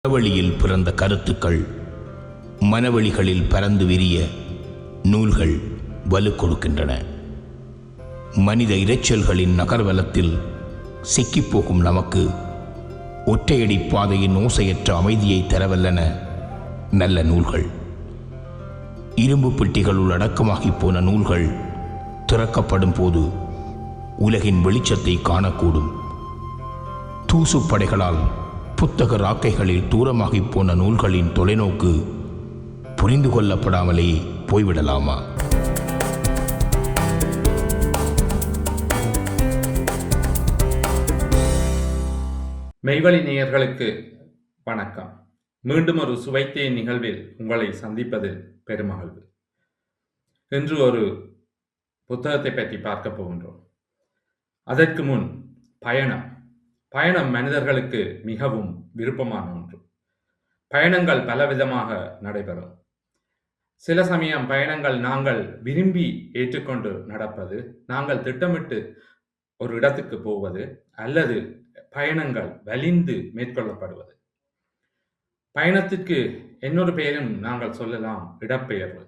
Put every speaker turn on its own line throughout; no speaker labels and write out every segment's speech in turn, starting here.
மனவெளியில் பிறந்த கருத்துக்கள் மனவெளிகளில் பறந்து விரிய நூல்கள் வலு கொடுக்கின்றன. மனித இரைச்சல்களின் நகர்வலத்தில் சிக்கிப்போகும் நமக்கு ஒற்றையடி பாதையின் ஓசையற்ற அமைதியை தரவல்லன நல்ல நூல்கள். இரும்பு பெட்டிகளுள் அடக்கமாகி போன நூல்கள் திறக்கப்படும் போது உலகின் வெளிச்சத்தை காணக்கூடும். தூசுப்படைகளால் புத்தக ராக்கைகளில் தூரமாகி போன நூல்களின் தொலைநோக்கு புரிந்து கொள்ளப்படாமலே போய்விடலாமா?
மெய்வழி நேயர்களுக்கு வணக்கம். மீண்டும் ஒரு சுவைத்தே நிகழ்வில் உங்களை சந்திப்பதில் பெருமகிழ்வு. இன்று ஒரு புத்தகத்தை பற்றி பார்க்க போகின்றோம். அதற்கு முன் பயணம் மனிதர்களுக்கு மிகவும் விருப்பமான ஒன்று. பயணங்கள் பலவிதமாக நடைபெறும். சில சமயம் பயணங்கள் நாங்கள் விரும்பி ஏற்றுக்கொண்டு நடப்பது, நாங்கள் திட்டமிட்டு ஒரு இடத்துக்கு போவது, அல்லது பயணங்கள் வலிந்து மேற்கொள்ளப்படுவது. பயணத்திற்கு இன்னொரு பெயரும் நாங்கள் சொல்லலாம், இடப்பெயர்வு.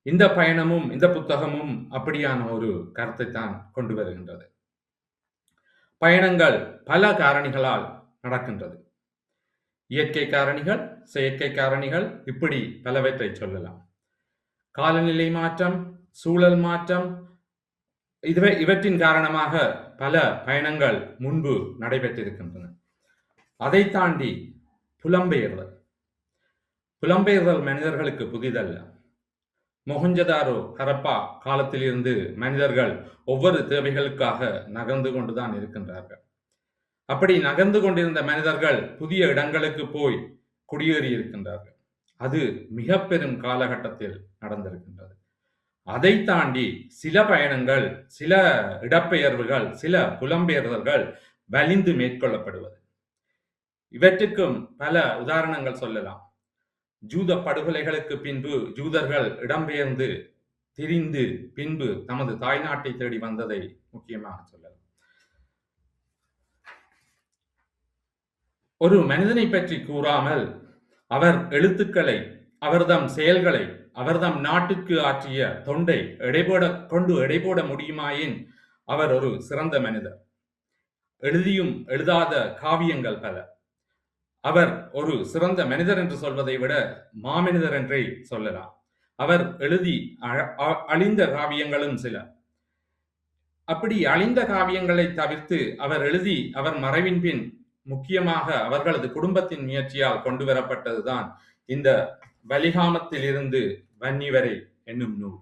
இந்த பயணமும் இந்த புத்தகமும் அப்படியான ஒரு கருத்தை தான் கொண்டு வருகின்றது. பயணங்கள் பல காரணிகளால் நடக்கின்றது. இயற்கை காரணிகள், செயற்கை காரணிகள், இப்படி பலவற்றை சொல்லலாம். காலநிலை மாற்றம், சூழல் மாற்றம், இவற்றின் காரணமாக பல பயணங்கள் முன்பு நடைபெற்றிருக்கின்றன. அதை தாண்டி புலம்பெயர்தல் மனிதர்களுக்கு புதிதல்ல. மொஹஞ்சதாரோ ஹரப்பா காலத்திலிருந்து மனிதர்கள் ஒவ்வொரு தேவைகளுக்காக நகர்ந்து கொண்டுதான் இருக்கின்றார்கள். அப்படி நகர்ந்து கொண்டிருந்த மனிதர்கள் புதிய இடங்களுக்கு போய் குடியேறி இருக்கின்றார்கள். அது மிக பெரும் காலகட்டத்தில் நடந்திருக்கின்றது. அதை தாண்டி சில பயணங்கள், சில இடப்பெயர்வுகள், சில புலம்பெயர்தல்கள் வலிந்து மேற்கொள்ளப்படுவது. இவற்றுக்கும் பல உதாரணங்கள் சொல்லலாம். ஜூத படுகொலைகளுக்கு பின்பு ஜூதர்கள் இடம்பெயர்ந்து திரிந்து பின்பு தமது தாய்நாட்டை தேடி வந்ததை முக்கியமாக சொல்லலாம். ஒரு மனிதனை பற்றி கூறாமல் அவர் எழுத்துக்களை, அவர்தம் செயல்களை, அவர்தம் நாட்டுக்கு ஆற்றிய தொண்டை எடைபோட முடியுமாயின் அவர் ஒரு சிறந்த மனிதர். எழுதியும் எழுதாத காவியங்கள் பல. அவர் ஒரு சிறந்த மனிதர் என்று சொல்வதை விட மாமனிதர் என்றே சொல்லலாம். அவர் எழுதி அழிந்த காவியங்களும் சில. அப்படி அழிந்த காவியங்களை தவிர்த்து அவர் எழுதி அவர் மறைவின் பின் முக்கியமாக அவர்களது குடும்பத்தின் முயற்சியால் கொண்டு வரப்பட்டதுதான் இந்த வலிகாமத்தில் இருந்து வன்னி வரை என்னும் நூல்.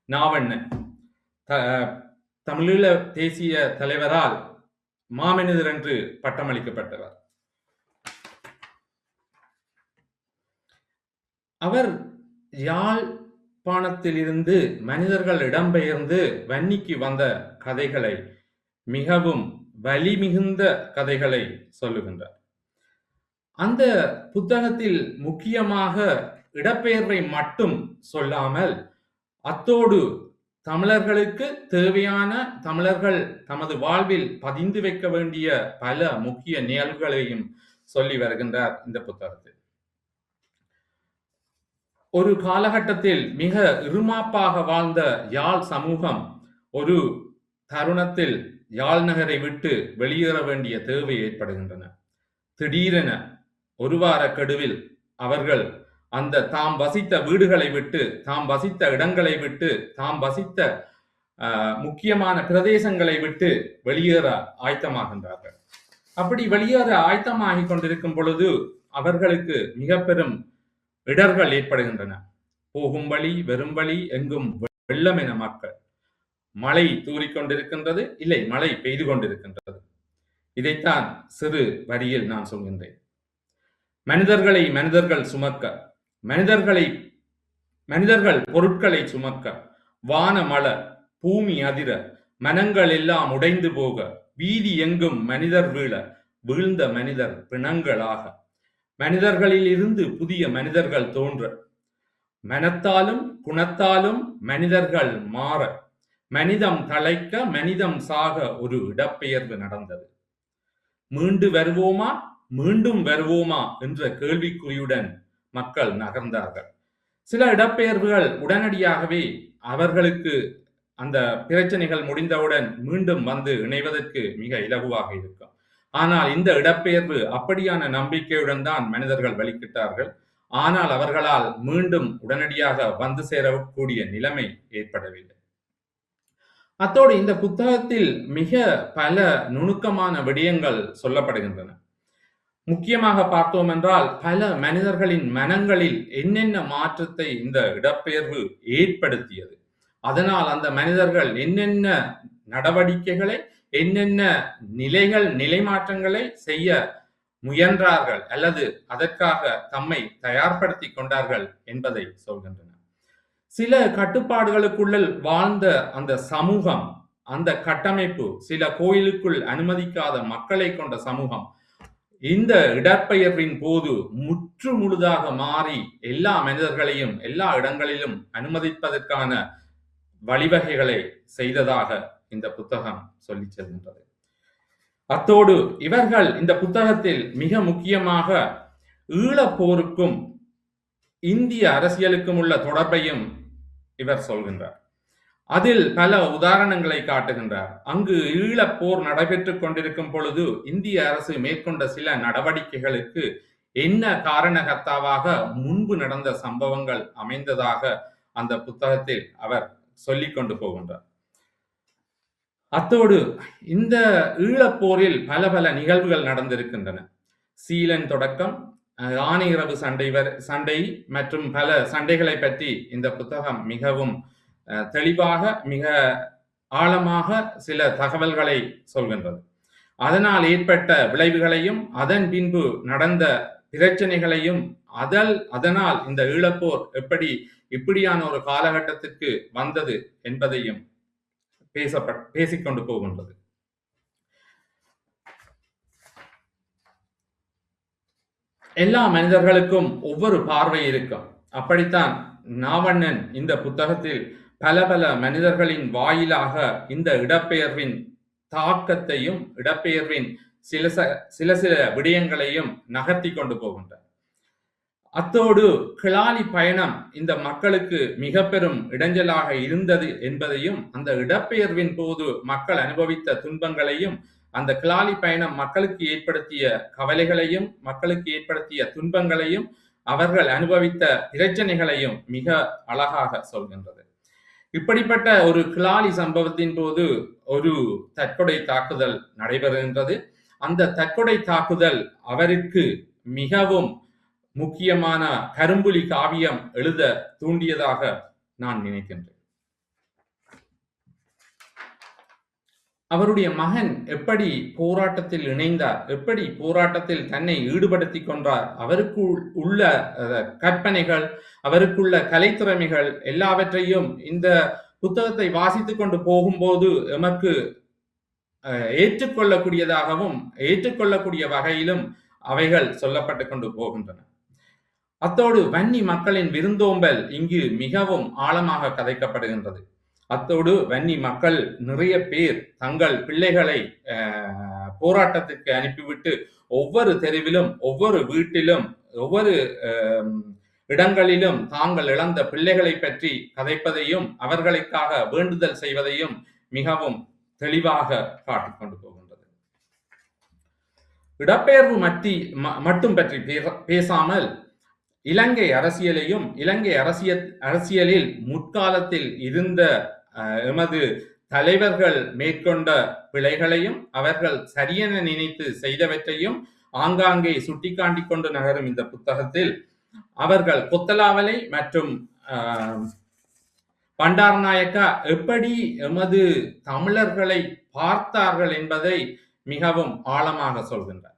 நாவண்ணன் தமிழீழ தேசிய தலைவரால் மாமனிதர் என்று பட்டமளிக்கப்பட்டவர். அவர் யாழ்ப்பாணத்திலிருந்து மனிதர்கள் இடம்பெயர்ந்து வன்னிக்கு வந்த கதைகளை, மிகவும் வலி மிகுந்த கதைகளை சொல்லுகின்றார். அந்த புத்தகத்தில் முக்கியமாக இடப்பெயர்வை மட்டும் சொல்லாமல் அத்தோடு தமிழர்களுக்கு தேவையான, தமிழர்கள் தமது வாழ்வில் பதிந்து வைக்க வேண்டிய பல முக்கிய நிகழ்வுகளையும் சொல்லி வருகின்றார் இந்த புத்தகத்தில். ஒரு காலகட்டத்தில் மிக இருமாப்பாக வாழ்ந்த யாழ் சமூகம் ஒரு தருணத்தில் யாழ் நகரை விட்டு வெளியேற வேண்டிய தேவை ஏற்படுகின்றன. திடீரென ஒரு வார கெடுவில் அவர்கள் அந்த தாம் வசித்த வீடுகளை விட்டு, தாம் வசித்த இடங்களை விட்டு, தாம் வசித்த முக்கியமான பிரதேசங்களை விட்டு வெளியேற ஆயத்தமாகின்றார்கள். அப்படி வெளியேற ஆயத்தமாகி கொண்டிருக்கும் பொழுது அவர்களுக்கு மிக பெரும் இடர்கள் ஏற்படுகின்றன. போகும் வழி, வெறும் வழி, எங்கும் வெள்ளம் என மக்கள். மழை தூறிக்கொண்டிருக்கின்றது, இல்லை மழை பெய்து கொண்டிருக்கின்றது. இதைத்தான் சிறு வரியில் நான் சொல்கின்றேன். மனிதர்களை மனிதர்கள் சுமக்க, மனிதர்கள் பொருட்களை சுமக்க, வான மலர் பூமி அதிர, மனங்கள் எல்லாம் உடைந்து போக, வீதி எங்கும் மனிதர் வீழ, வீழ்ந்த மனிதர் பிணங்களாக, மனிதர்களில் இருந்து புதிய மனிதர்கள் தோன்ற, மனத்தாலும் குணத்தாலும் மனிதர்கள் மாற, மனிதம் தழைக்க, மனிதம் சாக ஒரு இடப்பெயர்வு நடந்தது. மீண்டு வருவோமா, மீண்டும் வருவோமா என்ற கேள்விக்குறியுடன் மக்கள் நகர்ந்தார்கள். சில இடப்பெயர்வுகள் உடனடியாகவே அவர்களுக்கு அந்த பிரச்சனைகள் முடிந்தவுடன் மீண்டும் வந்து இணைவதற்கு மிக இலகுவாக இருக்கும். ஆனால் இந்த இடப்பெயர்வு அப்படியான நம்பிக்கையுடன் தான் மனிதர்கள் வழிகிட்டார்கள். ஆனால் அவர்களால் மீண்டும் உடனடியாக வந்து சேரக்கூடிய நிலைமை ஏற்படவில்லை. அத்தோடு இந்த புத்தகத்தில் மிக பல நுணுக்கமான விடயங்கள் சொல்லப்படுகின்றன. முக்கியமாக பார்த்தோம் என்றால் பல மனிதர்களின் மனங்களில் என்னென்ன மாற்றத்தை இந்த இடப்பெயர்வு ஏற்படுத்தியது, அதனால் அந்த மனிதர்கள் என்னென்ன நடவடிக்கைகளை, என்னென்ன நிலை மாற்றங்களை செய்ய முயன்றார்கள் அல்லது அதற்காக தம்மை தயார்படுத்தி கொண்டார்கள் என்பதை சொல்கின்றன. சில கட்டுப்பாடுகளுக்குள்ள வாழ்ந்த அந்த சமூகம், அந்த கட்டமைப்பு, சில கோயிலுக்குள் அனுமதிக்காத மக்களை கொண்ட சமூகம் இந்த இடப்பெயர்வின் போது முற்று முழுதாக மாறி எல்லா மனிதர்களையும் எல்லா இடங்களிலும் அனுமதிப்பதற்கான வழிவகைகளை செய்ததாக இந்த புத்தகம் சொல்லி செல்கின்றது. அத்தோடு இவர்கள் இந்த புத்தகத்தில் மிக முக்கியமாக ஈழப்போருக்கும் இந்திய அரசியலுக்கும் உள்ள தொடர்பையும் இவர் சொல்கின்றார். அதில் பல உதாரணங்களை காட்டுகின்றார். அங்கு ஈழப்போர் நடைபெற்றுக் கொண்டிருக்கும் பொழுது இந்திய அரசு மேற்கொண்ட சில நடவடிக்கைகளுக்கு என்ன காரணகர்த்தாவாக முன்பு நடந்த சம்பவங்கள் அமைந்ததாக அந்த புத்தகத்தில் அவர் சொல்லிக் கொண்டு போகின்றார். அத்தோடு இந்த ஈழப்போரில் பல பல நிகழ்வுகள் நடந்திருக்கின்றன. சீலன் தொடக்கம் ஆனையிரவு சண்டை மற்றும் பல சண்டைகளை பற்றி இந்த புத்தகம் மிகவும் தெளிவாக மிக ஆழமாக சில தகவல்களை சொல்கின்றது. அதனால் ஏற்பட்ட விளைவுகளையும் அதன் பின்பு நடந்த பிரச்சனைகளையும் அதனால் இந்த ஈழப்போர் இப்படியான ஒரு காலகட்டத்திற்கு வந்தது என்பதையும் பேசிக்கொண்டு போகின்றது. எல்லா மனிதர்களுக்கும் ஒவ்வொரு பார்வை இருக்கும். அப்படித்தான் நாவண்ணன் இந்த புத்தகத்தில் பல பல மனிதர்களின் வாயிலாக இந்த இடப்பெயர்வின் தாக்கத்தையும் இடப்பெயர்வின் சில விடயங்களையும் நகர்த்தி கொண்டு போகின்றார். அத்தோடு கிளாலி பயணம் இந்த மக்களுக்கு மிக பெரும் இடைஞ்சலாக இருந்தது என்பதையும், அந்த இடப்பெயர்வின் போது மக்கள் அனுபவித்த துன்பங்களையும், அந்த கிளாலி பயணம் மக்களுக்கு ஏற்படுத்திய கவலைகளையும் மக்களுக்கு ஏற்படுத்திய துன்பங்களையும் அவர்கள் அனுபவித்த பிரச்சனைகளையும் மிக அழகாக சொல்கின்றது. இப்படிப்பட்ட ஒரு கிளாலி சம்பவத்தின் போது ஒரு தற்கொலை தாக்குதல் நடைபெறுகின்றது. அந்த தற்கொலை தாக்குதல் அவருக்கு மிகவும் முக்கியமான கரும்புலி காவியம் எழுத தூண்டியதாக நான் நினைக்கின்றேன். அவருடைய மகன் எப்படி போராட்டத்தில் இணைந்தார், எப்படி போராட்டத்தில் தன்னை ஈடுபடுத்திக் கொண்டார், அவருக்கு உள்ள கற்பனைகள், அவருக்குள்ள கலைத்திறமைகள் எல்லாவற்றையும் இந்த புத்தகத்தை வாசித்துக் கொண்டு போகும்போது எமக்கு ஏற்றுக்கொள்ளக்கூடியதாகவும் ஏற்றுக்கொள்ளக்கூடிய வகையிலும் அவைகள் சொல்லப்பட்டு கொண்டு போகின்றன. அத்தோடு வன்னி மக்களின் விருந்தோம்பல் இங்கு மிகவும் ஆழமாக கதைக்கப்படுகின்றது. அத்தோடு வன்னி மக்கள் நிறைய பேர் தங்கள் பிள்ளைகளை போராட்டத்திற்கு அனுப்பிவிட்டு ஒவ்வொரு தெருவிலும் ஒவ்வொரு வீட்டிலும் ஒவ்வொரு இடங்களிலும் தாங்கள் இழந்த பிள்ளைகளை பற்றி கதைப்பதையும் அவர்களுக்காக வேண்டுதல் செய்வதையும் மிகவும் தெளிவாக காட்டிக்கொண்டு போகின்றது. இடப்பெயர்வு மட்டும் பற்றி பேசாமல் இலங்கை அரசியலையும் இலங்கை அரசியலில் முற்காலத்தில் இருந்த எமது தலைவர்கள் மேற்கொண்ட பிழைகளையும் அவர்கள் சரியென நினைத்து செய்தவற்றையும் ஆங்காங்கே சுட்டிக்காட்டிக் கொண்டு நகரும் இந்த புத்தகத்தில் அவர்கள் கொத்தலாவலை மற்றும் பண்டாரநாயக்கா எப்படி எமது தமிழர்களை பார்த்தார்கள் என்பதை மிகவும் ஆழமாக சொல்கின்றார்.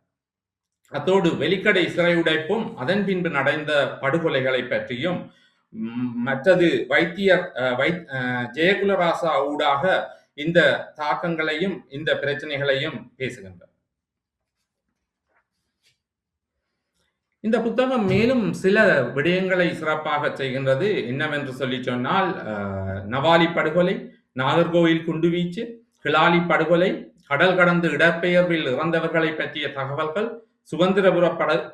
அத்தோடு வெலிக்கடை சிறை உடைப்பும் அதன் பின்பு நடந்த படுகொலைகளை பற்றியும் மற்றது ஜெயகுலராசா ஊடாக இந்த தாக்கங்களையும் இந்த பிரச்சனைகளையும் பேசுகின்றார். இந்த புத்தகம் மேலும் சில விடயங்களை சிறப்பாக செய்கின்றது. என்னவென்று சொல்லி சொன்னால், நவாலி படுகொலை, நாகர்கோவில் குண்டுவீச்சு, கிளாலி படுகொலை, கடல் கடந்து இடப்பெயர்வில் இறந்தவர்களை பற்றிய தகவல்கள், சுதந்திரபுர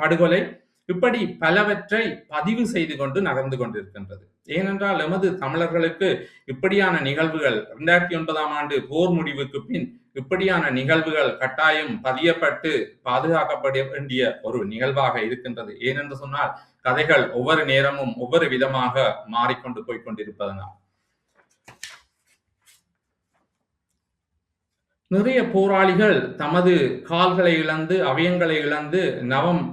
படுகொலை, இப்படி பலவற்றை பதிவு செய்து கொண்டு நகர்ந்து கொண்டிருக்கின்றது. ஏனென்றால் எமது தமிழர்களுக்கு இப்படியான நிகழ்வுகள் 2009ஆம் ஆண்டு போர் முடிவுக்கு பின் இப்படியான நிகழ்வுகள் கட்டாயம் பதியப்பட்டு பாதுகாக்கப்பட வேண்டிய ஒரு நிகழ்வாக இருக்கின்றது. ஏனென்று சொன்னால் கதைகள் ஒவ்வொரு நேரமும் ஒவ்வொரு விதமாக மாறிக்கொண்டு போய்கொண்டிருப்பதனால் நிறைய போராளிகள் தமது கால்களை இழந்து அவயங்களை இழந்து நவம்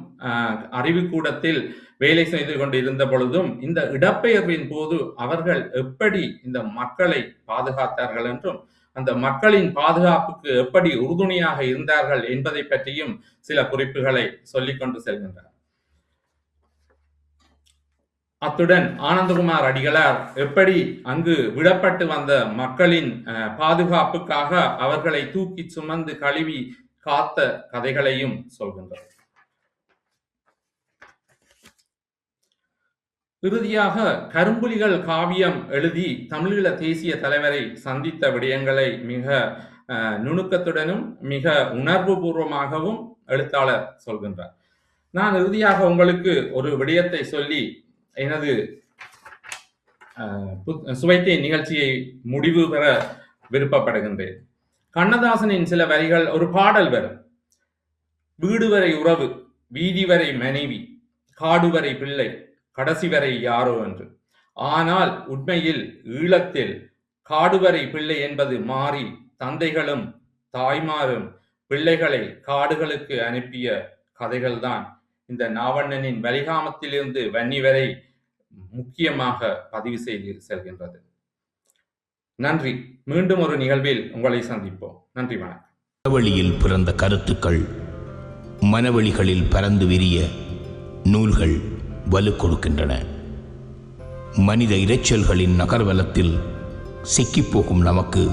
அறிவுக்கூடத்தில் வேலை செய்து கொண்டு இருந்த பொழுதும் இந்த இடப்பெயர்வின் போது அவர்கள் எப்படி இந்த மக்களை பாதுகாத்தார்கள் என்றும் அந்த மக்களின் பாதுகாப்புக்கு எப்படி உறுதுணையாக இருந்தார்கள் என்பதை பற்றியும் சில குறிப்புகளை சொல்லிக்கொண்டு செல்கின்றார். அத்துடன் ஆனந்தகுமார் அடிகளார் எப்படி அங்கு விடப்பட்டு வந்த மக்களின் பாதுகாப்புக்காக அவர்களை தூக்கி சுமந்து கழுவி காத்த கதைகளையும் சொல்கின்றார். இறுதியாக கரும்புலிகள் காவியம் எழுதி தமிழீழ தேசிய தலைவரை சந்தித்த விடயங்களை மிக நுணுக்கத்துடனும் மிக உணர்வு பூர்வமாகவும் எழுத்தாளர் சொல்கின்றார். நான் இறுதியாக உங்களுக்கு ஒரு விடயத்தை சொல்லி எனது சுவைத்தே நிகழ்ச்சியை முடிவு பெற விருப்பப்படுகின்றேன். கண்ணதாசனின் சில வரிகள், ஒரு பாடல் வரும். வீடு வரை உறவு, வீதி வரை மனைவி, காடு வரை பிள்ளை, கடைசி வரை யாரோ என்று. ஆனால் உண்மையில் ஈழத்தில் காடுவரை பிள்ளை என்பது மாறி தந்தைகளும் தாய்மாரும் பிள்ளைகளை காடுகளுக்கு அனுப்பிய கதைகள்தான் இந்த நாவண்ணனின் வலிகாமத்திலிருந்து வன்னி வரை முக்கியமாக பதிவு செய்து செல்கின்றது. நன்றி. மீண்டும் ஒரு நிகழ்வில் உங்களை சந்திப்போம். நன்றி, வணக்கம்.
மனவெளியில் பிறந்த கருத்துக்கள் மனவெளிகளில் பறந்து விரிய நூல்கள் வலு கொடுக்கின்றன. மனித இரைச்சல்களின் நகர்வலத்தில் சிக்கிப்போகும் நமக்கு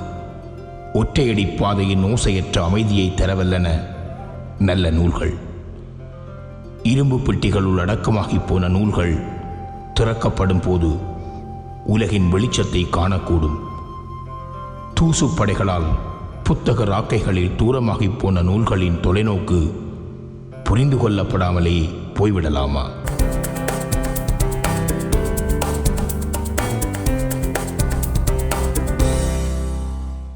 ஒற்றையடி பாதையின் ஓசையற்ற அமைதியை தரவல்லன நல்ல நூல்கள். இரும்பு பெட்டிகளுள் அடக்கமாகி போன நூல்கள் திறக்கப்படும் போது உலகின் வெளிச்சத்தை காணக்கூடும். தூசுப்படைகளால் புத்தக ராக்கைகளில் தூரமாகி போன நூல்களின் தொலைநோக்கு புரிந்து கொள்ளப்படாமலே போய்விடலாமா?